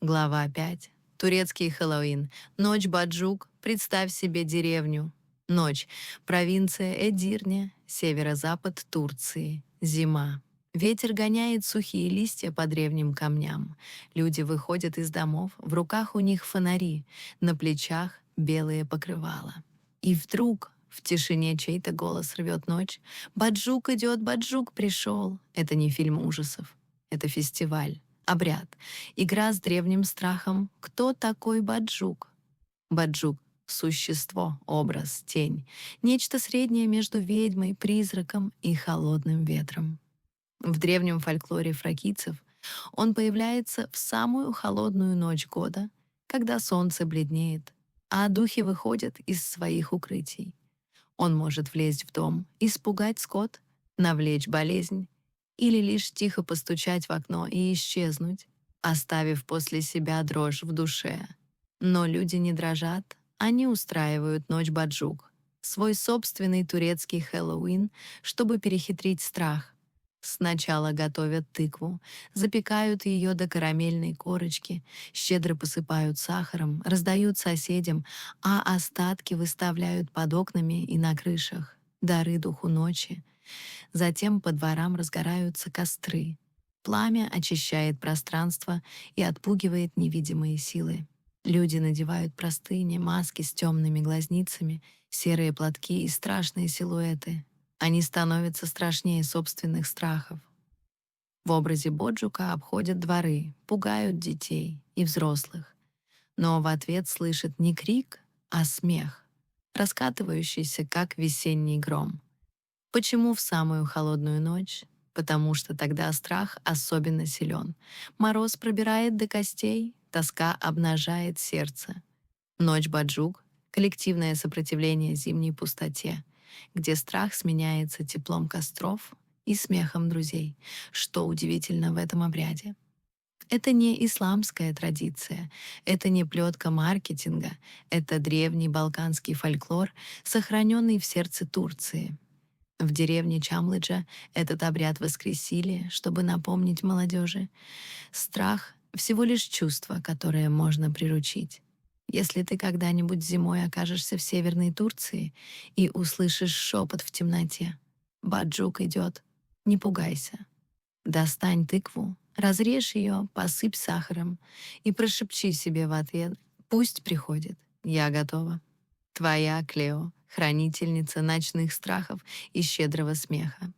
Глава 5. Турецкий Хэллоуин. Ночь Баджук. Представь себе деревню. Ночь. Провинция Эдирне. Северо-запад Турции. Зима. Ветер гоняет сухие листья по древним камням. Люди выходят из домов, в руках у них фонари, на плечах белые покрывала. И вдруг в тишине чей-то голос рвет ночь. «Баджук идет, Баджук пришел». Это не фильм ужасов. Это фестиваль. Обряд. Игра с древним страхом. Кто такой Баджук? Баджук — существо, образ, тень. Нечто среднее между ведьмой, призраком и холодным ветром. В древнем фольклоре фракийцев он появляется в самую холодную ночь года, когда солнце бледнеет, а духи выходят из своих укрытий. Он может влезть в дом, испугать скот, навлечь болезнь или лишь тихо постучать в окно и исчезнуть, оставив после себя дрожь в душе. Но люди не дрожат, они устраивают ночь Баджук, свой собственный турецкий Хэллоуин, чтобы перехитрить страх. Сначала готовят тыкву, запекают ее до карамельной корочки, щедро посыпают сахаром, раздают соседям, а остатки выставляют под окнами и на крышах. Дары духу ночи. Затем по дворам разгораются костры. Пламя очищает пространство и отпугивает невидимые силы. Люди надевают простыни, маски с темными глазницами, серые платки и страшные силуэты. Они становятся страшнее собственных страхов. В образе Боджука обходят дворы, пугают детей и взрослых. Но в ответ слышит не крик, а смех, раскатывающийся, как весенний гром. Почему в самую холодную ночь? Потому что тогда страх особенно силен. Мороз пробирает до костей, тоска обнажает сердце. Ночь Баджук — коллективное сопротивление зимней пустоте, где страх сменяется теплом костров и смехом друзей. Что удивительно в этом обряде? Это не исламская традиция, это не плетка маркетинга, это древний балканский фольклор, сохраненный в сердце Турции. В деревне Чамлыджа этот обряд воскресили, чтобы напомнить молодежи. Страх — всего лишь чувство, которое можно приручить. Если ты когда-нибудь зимой окажешься в Северной Турции и услышишь шепот в темноте «Баджук идет», не пугайся. Достань тыкву, разрежь ее, посыпь сахаром и прошепчи себе в ответ «Пусть приходит, я готова». Твоя Клео, хранительница ночных страхов и щедрого смеха.